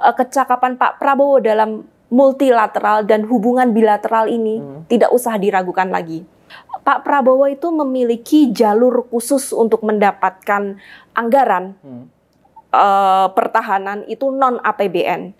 kecakapan Pak Prabowo dalam multilateral dan hubungan bilateral ini tidak usah diragukan lagi. Pak Prabowo itu memiliki jalur khusus untuk mendapatkan anggaran pertahanan itu non-APBN.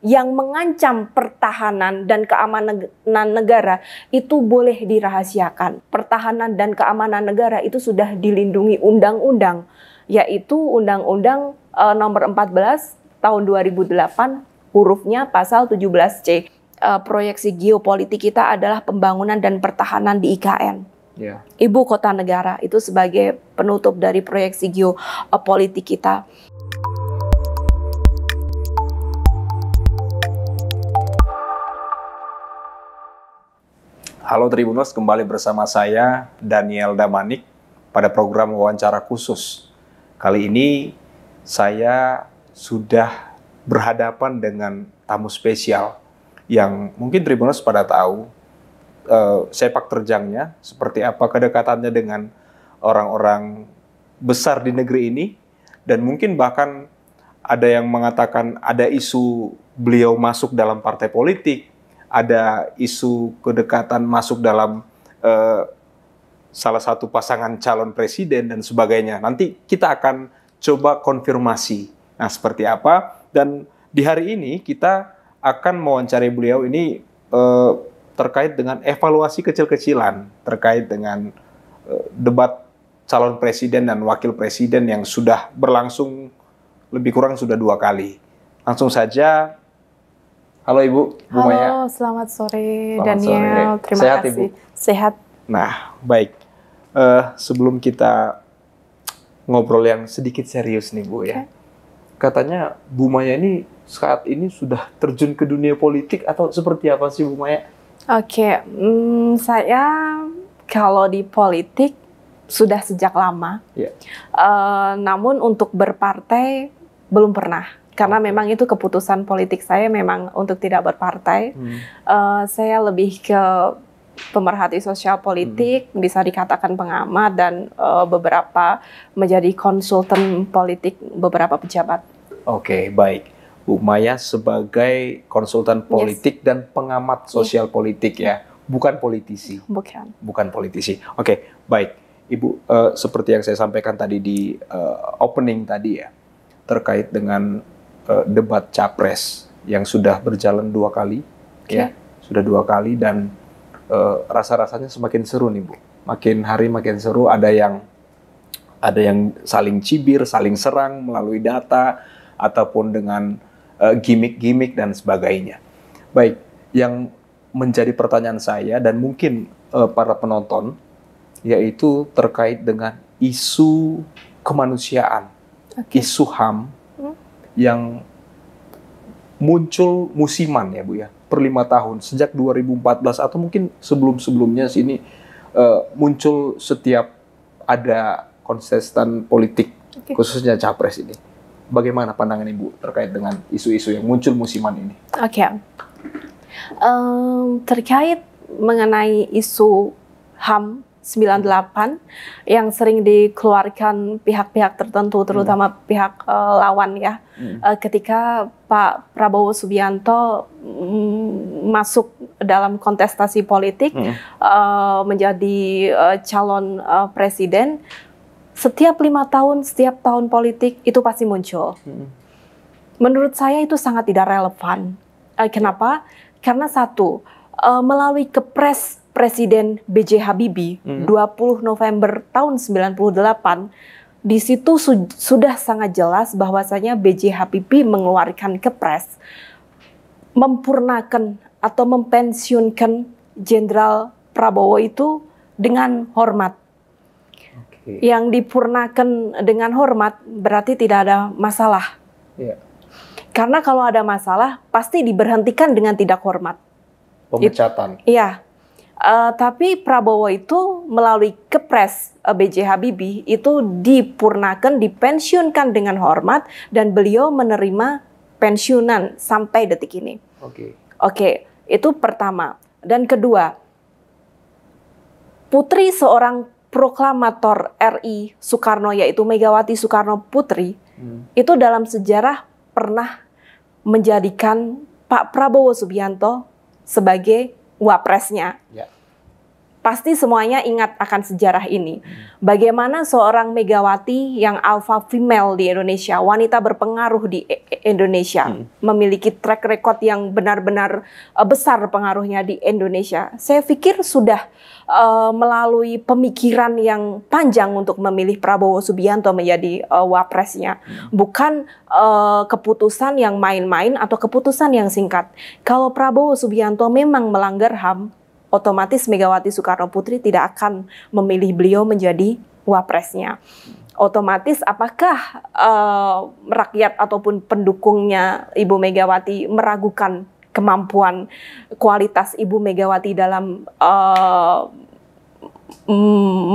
Yang mengancam pertahanan dan keamanan negara itu boleh dirahasiakan. Pertahanan dan keamanan negara itu sudah dilindungi undang-undang, yaitu Undang-Undang Nomor 14 tahun 2008, hurufnya pasal 17C. Proyeksi geopolitik kita adalah pembangunan dan pertahanan di IKN. Ibu kota negara itu sebagai penutup dari proyeksi geopolitik kita. Halo Tribuners, kembali bersama saya Daniel Damanik pada program wawancara khusus. Kali ini saya sudah berhadapan dengan tamu spesial yang mungkin Tribuners pada tahu sepak terjangnya, seperti apa kedekatannya dengan orang-orang besar di negeri ini, dan mungkin bahkan ada yang mengatakan ada isu beliau masuk dalam partai politik, ada isu kedekatan masuk dalam salah satu pasangan calon presiden dan sebagainya. Nanti kita akan coba konfirmasi. Nah, seperti apa? Dan di hari ini kita akan mewawancari beliau ini terkait dengan evaluasi kecil-kecilan terkait dengan debat calon presiden dan wakil presiden yang sudah berlangsung lebih kurang sudah 2 kali. Langsung saja. Halo Ibu, Bu Maya. Halo, selamat sore Daniel. Terima Sehat, kasih. Ibu? Sehat. Nah, baik. Sebelum kita ngobrol yang sedikit serius nih Bu ya. Katanya Bu Maya ini saat ini sudah terjun ke dunia politik atau seperti apa sih Bu Maya? Saya kalau di politik sudah sejak lama. Namun untuk berpartai belum pernah. Karena memang itu keputusan politik saya memang untuk tidak berpartai. Saya lebih ke pemerhati sosial politik, bisa dikatakan pengamat, dan beberapa menjadi konsultan politik beberapa pejabat. Oke, baik. Bu Maya sebagai konsultan politik dan pengamat sosial politik ya, bukan politisi. Bukan politisi. Oke, baik. Ibu, seperti yang saya sampaikan tadi di opening tadi ya, terkait dengan debat capres yang sudah berjalan 2 kali, ya, sudah 2 kali, dan rasa-rasanya semakin seru nih Bu. Makin hari makin seru. Ada yang saling cibir, saling serang melalui data ataupun dengan gimmick-gimmick dan sebagainya. Baik, yang menjadi pertanyaan saya dan mungkin para penonton yaitu terkait dengan isu kemanusiaan, isu HAM. Yang muncul musiman ya Bu ya, per 5 tahun sejak 2014 atau mungkin sebelum-sebelumnya sini muncul setiap ada kontestan politik, khususnya capres ini. Bagaimana pandangan Ibu terkait dengan isu-isu yang muncul musiman ini? Terkait mengenai isu HAM 98 yang sering dikeluarkan pihak-pihak tertentu, terutama pihak lawan ya, ketika Pak Prabowo Subianto masuk dalam kontestasi politik, menjadi calon presiden, setiap 5 tahun, setiap tahun politik itu pasti muncul. Menurut saya itu sangat tidak relevan. Kenapa? Karena satu, melalui Kepres Presiden B.J. Habibie 20 November tahun 98, di situ sudah sangat jelas bahwasanya B.J. Habibie mengeluarkan kepres mempurnakan atau mempensiunkan Jenderal Prabowo itu dengan hormat. Yang dipurnakan dengan hormat berarti tidak ada masalah. Karena kalau ada masalah pasti diberhentikan dengan tidak hormat. Pemecatan. Iya. Tapi Prabowo itu melalui Kepres B.J. Habibie itu dipurnakan, dipensiunkan dengan hormat, dan beliau menerima pensiunan sampai detik ini. Oke, itu pertama. Dan kedua, putri seorang proklamator RI Soekarno, yaitu Megawati Soekarno Putri, itu dalam sejarah pernah menjadikan Pak Prabowo Subianto sebagai wapresnya. Ya. Pasti semuanya ingat akan sejarah ini. Bagaimana seorang Megawati yang alpha female di Indonesia, wanita berpengaruh di Indonesia, memiliki track record yang benar-benar besar pengaruhnya di Indonesia. Saya pikir sudah melalui pemikiran yang panjang untuk memilih Prabowo Subianto menjadi wapresnya. Bukan keputusan yang main-main atau keputusan yang singkat. Kalau Prabowo Subianto memang melanggar HAM, otomatis Megawati Soekarno Putri tidak akan memilih beliau menjadi wapresnya. Otomatis apakah rakyat ataupun pendukungnya Ibu Megawati meragukan kemampuan kualitas Ibu Megawati dalam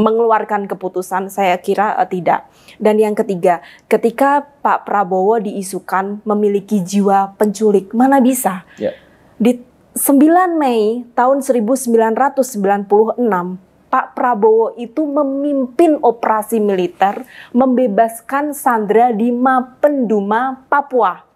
mengeluarkan keputusan? Saya kira tidak. Dan yang ketiga, ketika Pak Prabowo diisukan memiliki jiwa penculik, mana bisa? Ya. Di 9 Mei tahun 1996, Pak Prabowo itu memimpin operasi militer membebaskan sandera di Mapenduma, Papua.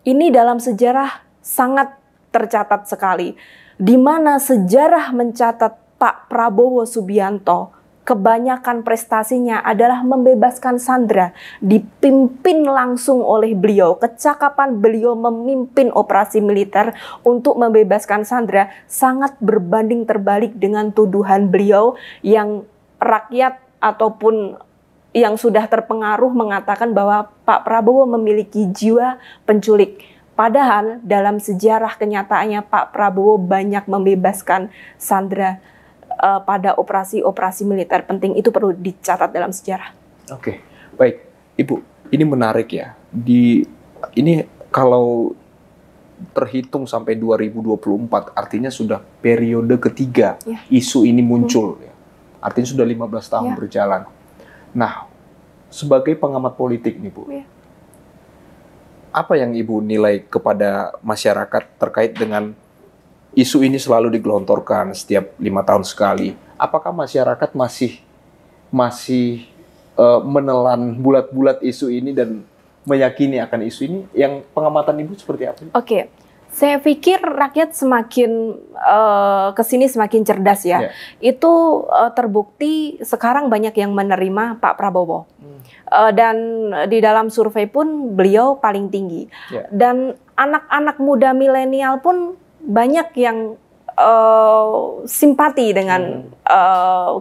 Ini dalam sejarah sangat tercatat sekali, di mana sejarah mencatat Pak Prabowo Subianto kebanyakan prestasinya adalah membebaskan sandera, dipimpin langsung oleh beliau. Kecakapan beliau memimpin operasi militer untuk membebaskan sandera sangat berbanding terbalik dengan tuduhan beliau yang rakyat ataupun yang sudah terpengaruh mengatakan bahwa Pak Prabowo memiliki jiwa penculik. Padahal dalam sejarah kenyataannya Pak Prabowo banyak membebaskan sandera pada operasi-operasi militer penting. Itu perlu dicatat dalam sejarah. Oke, baik, Ibu. Ini menarik ya. Ini kalau terhitung sampai 2024, artinya sudah periode ketiga isu ini muncul. Ya. Artinya sudah 15 tahun berjalan. Nah, sebagai pengamat politik nih, Bu, apa yang Ibu nilai kepada masyarakat terkait dengan isu ini selalu digelontorkan setiap 5 tahun sekali? Apakah masyarakat masih menelan bulat-bulat isu ini dan meyakini akan isu ini? Yang pengamatan Ibu seperti apa? Oke, saya pikir rakyat semakin kesini semakin cerdas ya. Itu terbukti sekarang banyak yang menerima Pak Prabowo. Dan di dalam survei pun beliau paling tinggi. Dan anak-anak muda milenial pun banyak yang simpati dengan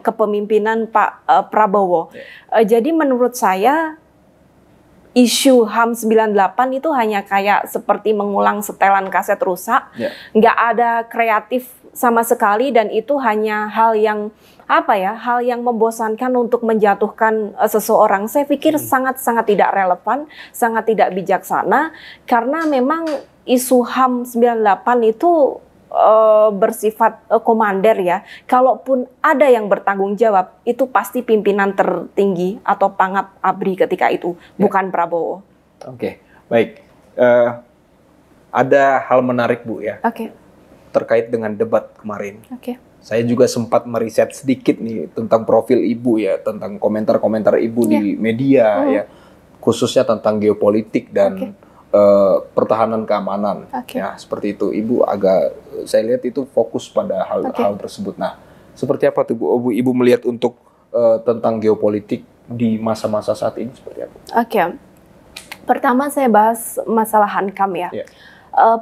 kepemimpinan Pak Prabowo. Jadi menurut saya isu HAM 98 itu hanya kayak seperti mengulang setelan kaset rusak, nggak ada kreatif sama sekali, dan itu hanya hal yang hal yang membosankan untuk menjatuhkan seseorang. Saya pikir sangat-sangat tidak relevan, sangat tidak bijaksana, karena memang isu HAM 98 itu bersifat komander ya. Kalaupun ada yang bertanggung jawab, itu pasti pimpinan tertinggi atau Pangap ABRI ketika itu, bukan Prabowo. Oke, baik. Ada hal menarik, Bu, ya. Terkait dengan debat kemarin. Saya juga sempat meriset sedikit nih tentang profil Ibu ya, tentang komentar-komentar Ibu di media ya, khususnya tentang geopolitik dan pertahanan keamanan, ya seperti itu. Ibu saya lihat itu fokus pada hal tersebut. Nah, seperti apa tuh Bu? Ibu melihat untuk tentang geopolitik di masa-masa saat ini seperti apa? Pertama saya bahas masalah Hankam ya.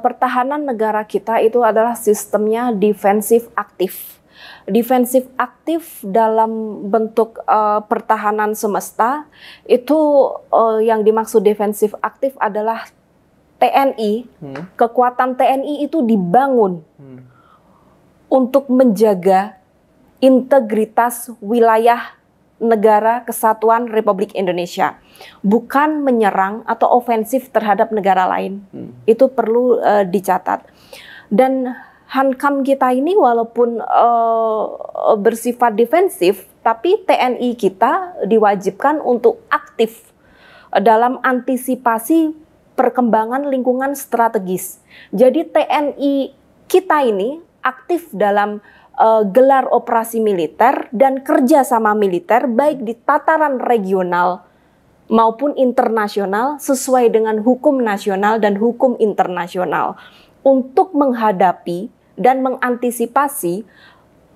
Pertahanan negara kita itu adalah sistemnya defensif aktif. Defensif aktif dalam bentuk pertahanan semesta itu yang dimaksud defensif aktif adalah TNI, kekuatan TNI itu dibangun untuk menjaga integritas wilayah negara kesatuan Republik Indonesia, bukan menyerang atau ofensif terhadap negara lain. Itu perlu dicatat. Dan Hankam kita ini walaupun bersifat defensif, tapi TNI kita diwajibkan untuk aktif dalam antisipasi perkembangan lingkungan strategis. Jadi TNI kita ini aktif dalam gelar operasi militer dan kerjasama militer baik di tataran regional maupun internasional sesuai dengan hukum nasional dan hukum internasional untuk menghadapi dan mengantisipasi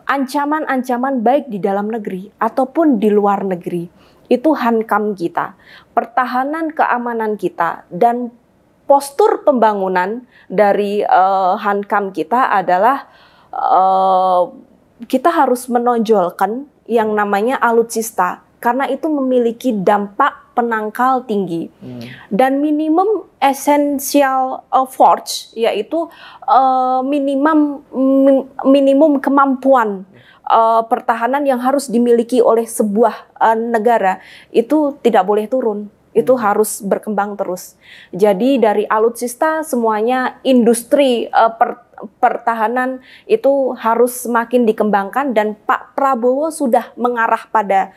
ancaman-ancaman baik di dalam negeri ataupun di luar negeri. Itu hankam kita, pertahanan keamanan kita, dan postur pembangunan dari hankam kita adalah kita harus menonjolkan yang namanya alutsista, karena itu memiliki dampak penangkal tinggi dan minimum essential force, yaitu minimum kemampuan pertahanan yang harus dimiliki oleh sebuah negara itu tidak boleh turun. Itu harus berkembang terus. Jadi dari alutsista semuanya industri pertahanan itu harus semakin dikembangkan, dan Pak Prabowo sudah mengarah pada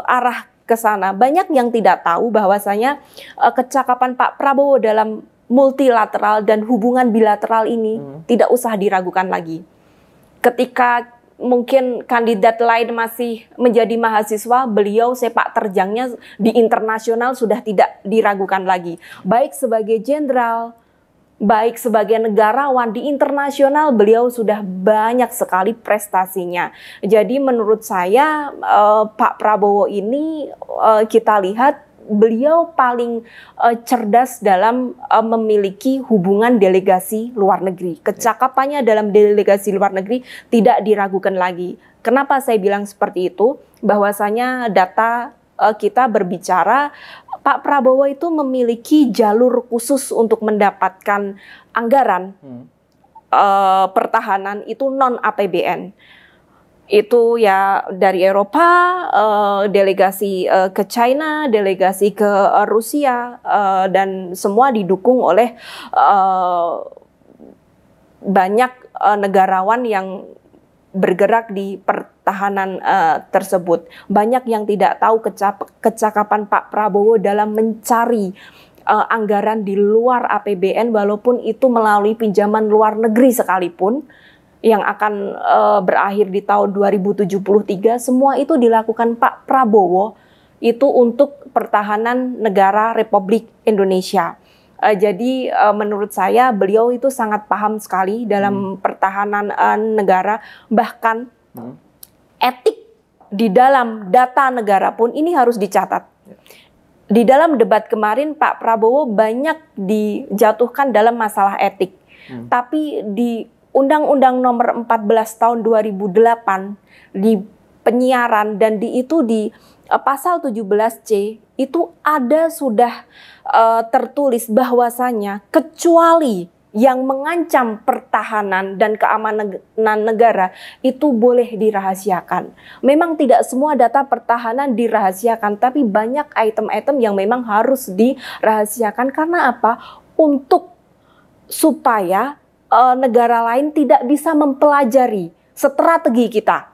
arah ke sana. Banyak yang tidak tahu bahwasanya kecakapan Pak Prabowo dalam multilateral dan hubungan bilateral ini tidak usah diragukan lagi. Ketika mungkin kandidat lain masih menjadi mahasiswa, beliau sepak terjangnya di internasional sudah tidak diragukan lagi. Baik sebagai jenderal, baik sebagai negarawan, di internasional beliau sudah banyak sekali prestasinya. Jadi menurut saya Pak Prabowo ini kita lihat beliau paling cerdas dalam memiliki hubungan delegasi luar negeri. Kecakapannya dalam delegasi luar negeri tidak diragukan lagi. Kenapa saya bilang seperti itu? Bahwasanya data kita berbicara Pak Prabowo itu memiliki jalur khusus untuk mendapatkan anggaran pertahanan itu non APBN. Itu ya dari Eropa, delegasi ke China, delegasi ke Rusia, dan semua didukung oleh banyak negarawan yang bergerak di pertahanan tersebut. Banyak yang tidak tahu kecakapan Pak Prabowo dalam mencari anggaran di luar APBN, walaupun itu melalui pinjaman luar negeri sekalipun, yang akan berakhir di tahun 2073, semua itu dilakukan Pak Prabowo itu untuk pertahanan negara Republik Indonesia. Jadi menurut saya beliau itu sangat paham sekali dalam pertahanan negara, bahkan etik di dalam data negara pun ini harus dicatat. Di dalam debat kemarin Pak Prabowo banyak dijatuhkan dalam masalah etik, tapi di Undang-Undang Nomor 14 Tahun 2008 di penyiaran dan di pasal 17C itu ada sudah tertulis bahwasanya kecuali yang mengancam pertahanan dan keamanan negara itu boleh dirahasiakan. Memang tidak semua data pertahanan dirahasiakan, tapi banyak item-item yang memang harus dirahasiakan. Karena apa? Untuk supaya negara lain tidak bisa mempelajari strategi kita,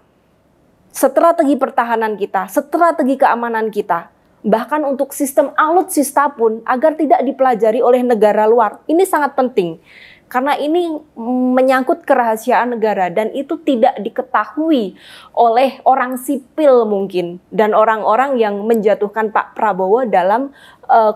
strategi pertahanan kita, strategi keamanan kita. Bahkan untuk sistem alutsista pun agar tidak dipelajari oleh negara luar. Ini sangat penting karena ini menyangkut kerahasiaan negara dan itu tidak diketahui oleh orang sipil mungkin dan orang-orang yang menjatuhkan Pak Prabowo dalam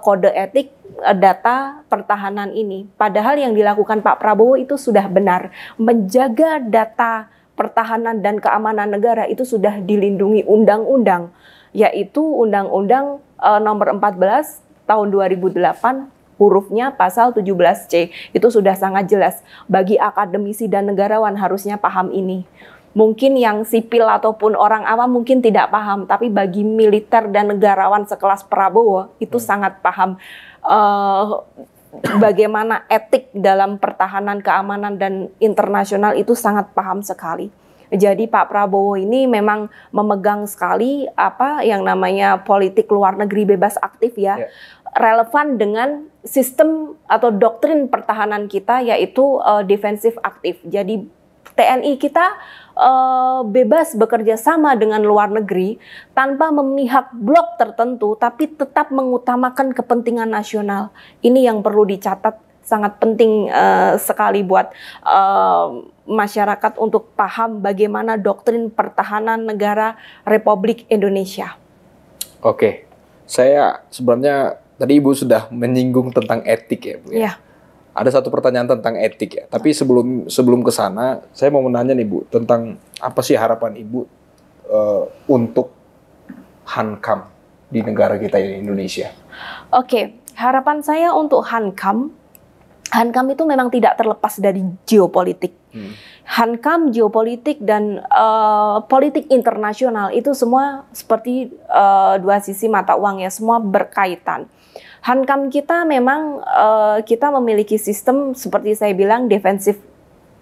kode etik data pertahanan ini. Padahal yang dilakukan Pak Prabowo itu sudah benar. Menjaga data pertahanan dan keamanan negara itu sudah dilindungi undang-undang, yaitu Undang-Undang Nomor 14 Tahun 2008, hurufnya pasal 17C. Itu sudah sangat jelas. Bagi akademisi dan negarawan harusnya paham ini. Mungkin yang sipil ataupun orang awam mungkin tidak paham, tapi bagi militer dan negarawan sekelas Prabowo itu sangat paham bagaimana etik dalam pertahanan, keamanan, dan internasional itu sangat paham sekali. Jadi Pak Prabowo ini memang memegang sekali apa yang namanya politik luar negeri bebas aktif ya, relevan dengan sistem atau doktrin pertahanan kita yaitu defensif aktif. Jadi TNI kita bebas bekerja sama dengan luar negeri tanpa memihak blok tertentu, tapi tetap mengutamakan kepentingan nasional. Ini yang perlu dicatat, sangat penting sekali buat masyarakat untuk paham bagaimana doktrin pertahanan negara Republik Indonesia. Oke, Saya sebenarnya tadi Ibu sudah menyinggung tentang etik ya, Bu. Iya. Ada satu pertanyaan tentang etik ya. Tapi sebelum ke sana, saya mau menanya nih Bu, tentang apa sih harapan Ibu untuk Hankam di negara kita di Indonesia? Oke, harapan saya untuk Hankam itu memang tidak terlepas dari geopolitik. Hankam, geopolitik, dan politik internasional itu semua seperti dua sisi mata uang ya, semua berkaitan. Hankam kita memang kita memiliki sistem seperti saya bilang defensif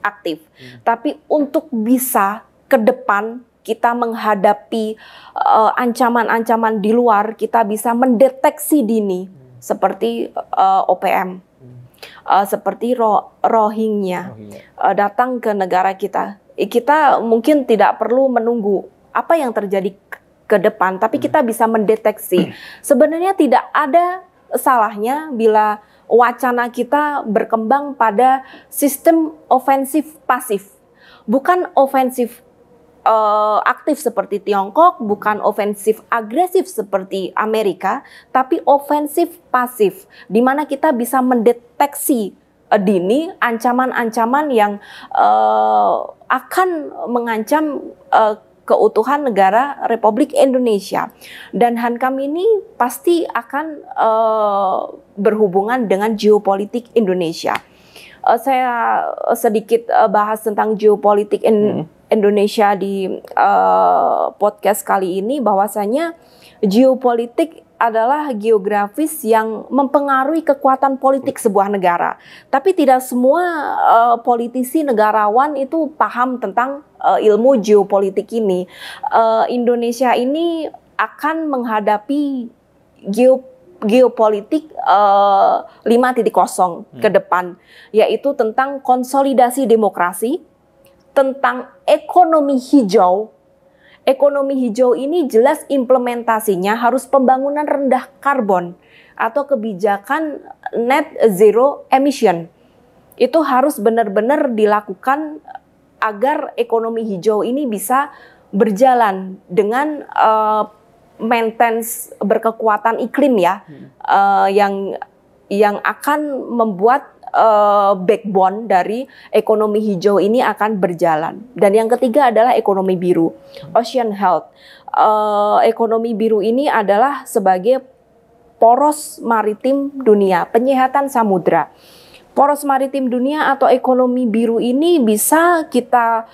aktif. Tapi untuk bisa ke depan kita menghadapi ancaman-ancaman di luar, kita bisa mendeteksi dini seperti OPM. Seperti Rohingya datang ke negara kita. Kita mungkin tidak perlu menunggu apa yang terjadi ke depan, tapi kita bisa mendeteksi. Sebenarnya tidak ada salahnya bila wacana kita berkembang pada sistem ofensif pasif, bukan ofensif aktif seperti Tiongkok, bukan ofensif agresif seperti Amerika, tapi ofensif pasif, di mana kita bisa mendeteksi dini ancaman-ancaman yang akan mengancam keutuhan negara Republik Indonesia. Dan Hankam ini pasti akan berhubungan dengan geopolitik Indonesia. Saya sedikit bahas tentang geopolitik Indonesia di podcast kali ini, bahwasanya geopolitik adalah geografis yang mempengaruhi kekuatan politik sebuah negara. Tapi tidak semua politisi negarawan itu paham tentang ilmu geopolitik ini. Indonesia ini akan menghadapi geopolitik 5.0 ke depan, yaitu tentang konsolidasi demokrasi, tentang ekonomi hijau. Ekonomi hijau ini jelas implementasinya harus pembangunan rendah karbon atau kebijakan net zero emission. Itu harus benar-benar dilakukan agar ekonomi hijau ini bisa berjalan dengan maintenance berkekuatan iklim ya, yang akan membuat backbone dari ekonomi hijau ini akan berjalan. Dan yang ketiga adalah ekonomi biru, ocean health. Ekonomi biru ini adalah sebagai poros maritim dunia, penyehatan samudra. Poros maritim dunia atau ekonomi biru ini bisa kita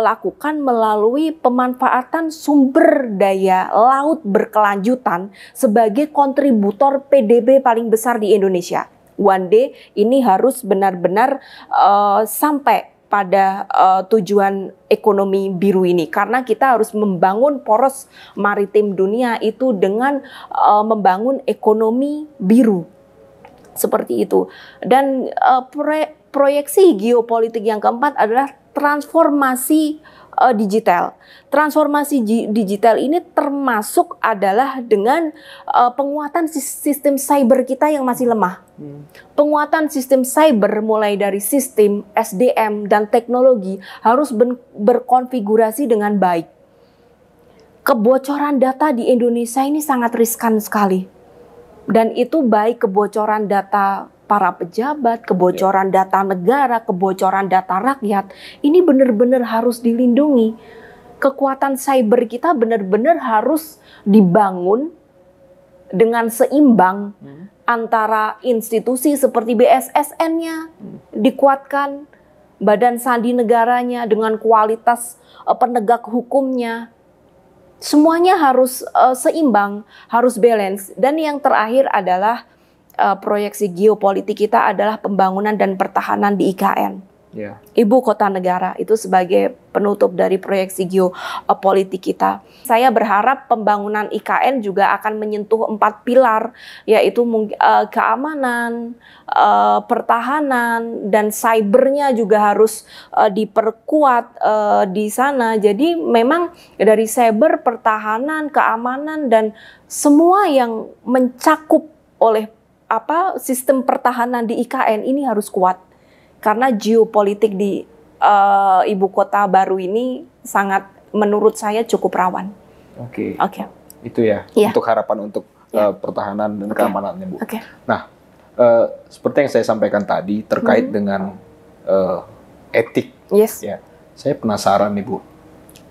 lakukan melalui pemanfaatan sumber daya laut berkelanjutan sebagai kontributor PDB paling besar di Indonesia. One day ini harus benar-benar sampai pada tujuan ekonomi biru ini, karena kita harus membangun poros maritim dunia itu dengan membangun ekonomi biru seperti itu. Dan proyeksi geopolitik yang keempat adalah transformasi digital. Transformasi digital ini termasuk adalah dengan penguatan sistem cyber kita yang masih lemah. Penguatan sistem cyber mulai dari sistem, SDM, dan teknologi harus berkonfigurasi dengan baik. Kebocoran data di Indonesia ini sangat riskan sekali. Dan itu baik kebocoran data para pejabat, kebocoran data negara, kebocoran data rakyat, ini benar-benar harus dilindungi. Kekuatan cyber kita benar-benar harus dibangun dengan seimbang antara institusi seperti BSSN-nya dikuatkan, badan sandi negaranya dengan kualitas penegak hukumnya. Semuanya harus seimbang, harus balance. Dan yang terakhir adalah proyeksi geopolitik kita adalah pembangunan dan pertahanan di IKN. Ibu kota negara itu sebagai penutup dari proyeksi geopolitik kita. Saya berharap pembangunan IKN juga akan menyentuh 4 pilar, yaitu keamanan, pertahanan, dan cybernya juga harus diperkuat di sana. Jadi memang dari cyber, pertahanan, keamanan, dan semua yang mencakup oleh sistem pertahanan di IKN ini harus kuat. Karena geopolitik di ibu kota baru ini sangat, menurut saya, cukup rawan. Oke. Itu ya, untuk harapan untuk pertahanan dan keamanannya, Bu. Oke. Nah, seperti yang saya sampaikan tadi terkait dengan etik, Yes. ya, saya penasaran nih, Bu,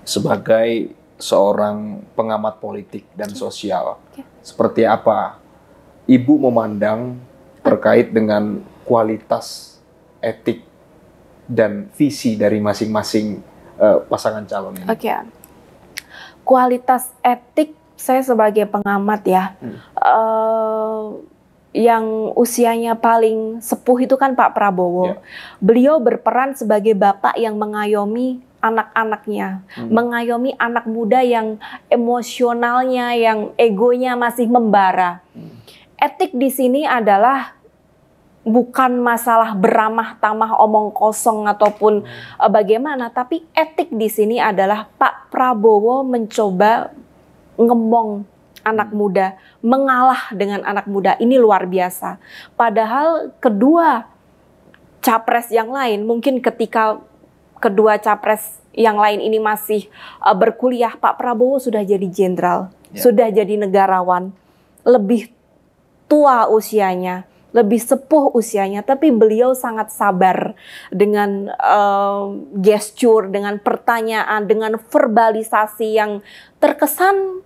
sebagai seorang pengamat politik dan sosial, seperti apa Ibu memandang terkait dengan kualitas etik dan visi dari masing-masing pasangan calon ini? Oke. Kualitas etik, saya sebagai pengamat ya, yang usianya paling sepuh itu kan Pak Prabowo. Beliau berperan sebagai bapak yang mengayomi anak-anaknya, mengayomi anak muda yang emosionalnya, yang egonya masih membara. Etik di sini adalah bukan masalah beramah tamah omong kosong ataupun bagaimana, tapi etik di sini adalah Pak Prabowo mencoba ngemong anak muda, mengalah dengan anak muda. Ini luar biasa. Padahal kedua capres yang lain, mungkin ketika kedua capres yang lain ini masih berkuliah, Pak Prabowo sudah jadi jenderal, sudah jadi negarawan, lebih tua usianya, lebih sepuh usianya, tapi beliau sangat sabar dengan gestur, dengan pertanyaan, dengan verbalisasi yang terkesan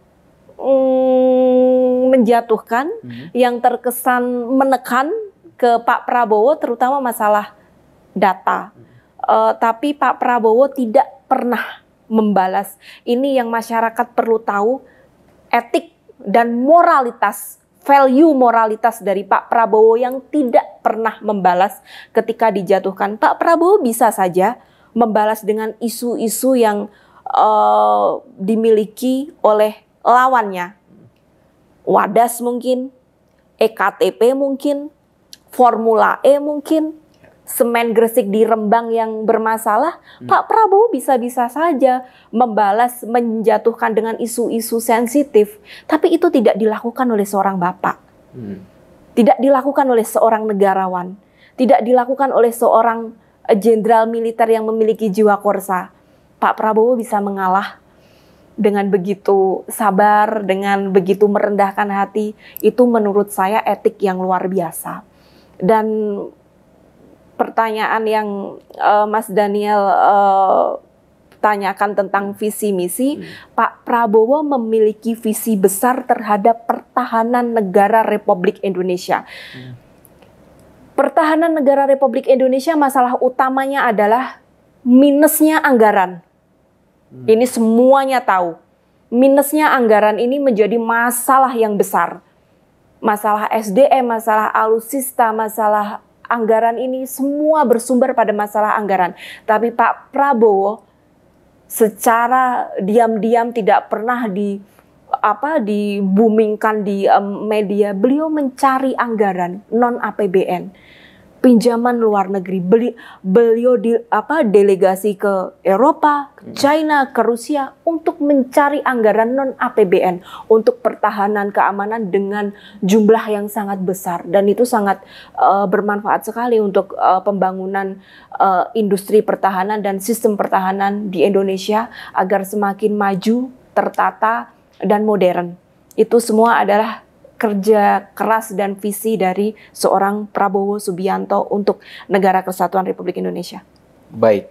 menjatuhkan, yang terkesan menekan ke Pak Prabowo, terutama masalah data. Tapi Pak Prabowo tidak pernah membalas. Ini yang masyarakat perlu tahu, etik dan moralitas, value moralitas dari Pak Prabowo yang tidak pernah membalas ketika dijatuhkan. Pak Prabowo bisa saja membalas dengan isu-isu yang dimiliki oleh lawannya. Wadas mungkin, EKTP mungkin, Formula E mungkin, semen Gresik di Rembang yang bermasalah, Pak Prabowo bisa-bisa saja membalas, menjatuhkan dengan isu-isu sensitif. Tapi itu tidak dilakukan oleh seorang bapak. Tidak dilakukan oleh seorang negarawan. Tidak dilakukan oleh seorang jenderal militer yang memiliki jiwa korsa. Pak Prabowo bisa mengalah dengan begitu sabar, dengan begitu merendahkan hati. Itu menurut saya etik yang luar biasa. Dan pertanyaan yang Mas Daniel tanyakan tentang visi misi, Pak Prabowo memiliki visi besar terhadap pertahanan negara Republik Indonesia. Pertahanan negara Republik Indonesia, masalah utamanya adalah minusnya anggaran. Ini semuanya tahu. Minusnya anggaran ini menjadi masalah yang besar. Masalah SDM, masalah alutsista, masalah anggaran ini semua bersumber pada masalah anggaran. Tapi Pak Prabowo secara diam-diam tidak pernah dibumingkan di media. Beliau mencari anggaran non APBN, pinjaman luar negeri. Beliau delegasi ke Eropa, ke China, ke Rusia untuk mencari anggaran non APBN untuk pertahanan keamanan dengan jumlah yang sangat besar, dan itu sangat bermanfaat sekali untuk pembangunan industri pertahanan dan sistem pertahanan di Indonesia agar semakin maju, tertata dan modern. Itu semua adalah kerja keras dan visi dari seorang Prabowo Subianto untuk Negara Kesatuan Republik Indonesia. Baik,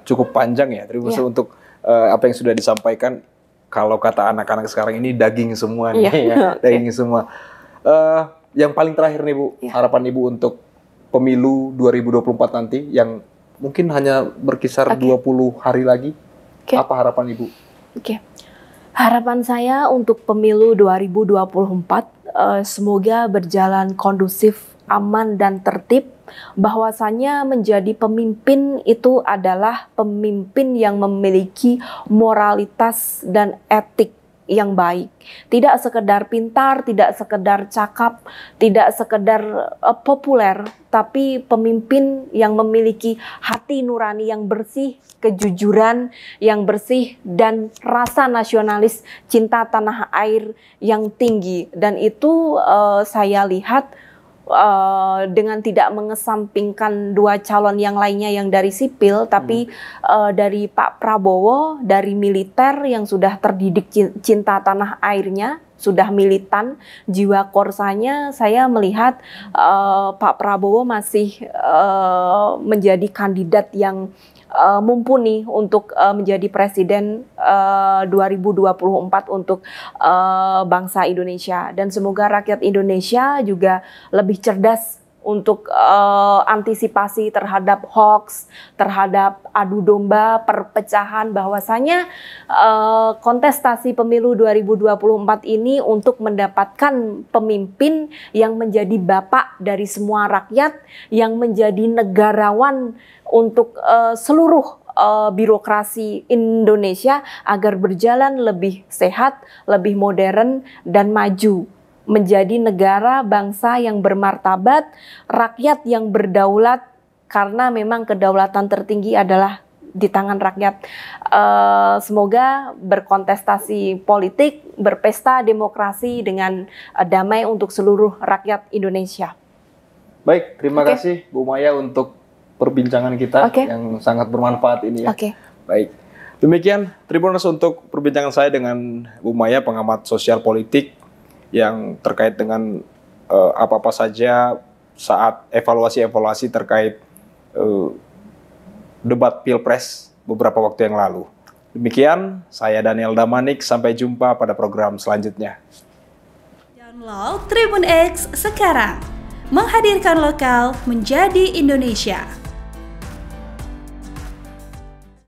cukup panjang ya. Terima kasih untuk apa yang sudah disampaikan. Kalau kata anak-anak sekarang ini daging semua nih, ya, daging semua. Yang paling terakhir nih Bu, harapan Ibu untuk pemilu 2024 nanti yang mungkin hanya berkisar 20 hari lagi. Apa harapan Ibu? Harapan saya untuk pemilu 2024 semoga berjalan kondusif, aman dan tertib. Bahwasanya menjadi pemimpin itu adalah pemimpin yang memiliki moralitas dan etik yang baik. Tidak sekedar pintar, tidak sekedar cakap, tidak sekedar populer, tapi pemimpin yang memiliki hati nurani yang bersih, kejujuran yang bersih, dan rasa nasionalis, cinta tanah air yang tinggi. Dan itu saya lihat dengan tidak mengesampingkan dua calon yang lainnya yang dari sipil, tapi dari Pak Prabowo, dari militer yang sudah terdidik cinta tanah airnya, sudah militan, jiwa korsanya saya melihat Pak Prabowo masih menjadi kandidat yang mumpuni untuk menjadi presiden 2024 untuk bangsa Indonesia. Dan semoga rakyat Indonesia juga lebih cerdas untuk antisipasi terhadap hoax, terhadap adu domba, perpecahan, bahwasanya kontestasi pemilu 2024 ini untuk mendapatkan pemimpin yang menjadi bapak dari semua rakyat, yang menjadi negarawan untuk seluruh birokrasi Indonesia agar berjalan lebih sehat, lebih modern, dan maju. Menjadi negara bangsa yang bermartabat, rakyat yang berdaulat, karena memang kedaulatan tertinggi adalah di tangan rakyat. Semoga berkontestasi politik, berpesta demokrasi dengan damai untuk seluruh rakyat Indonesia. Baik, terima kasih Bu Maya untuk perbincangan kita yang sangat bermanfaat ini ya. Baik, demikian Tribuners untuk perbincangan saya dengan Bu Maya, pengamat sosial politik, yang terkait dengan apa-apa saja saat evaluasi-evaluasi terkait debat Pilpres beberapa waktu yang lalu. Demikian, saya Daniel Damanik, sampai jumpa pada program selanjutnya. Download Tribun X sekarang, menghadirkan lokal menjadi Indonesia.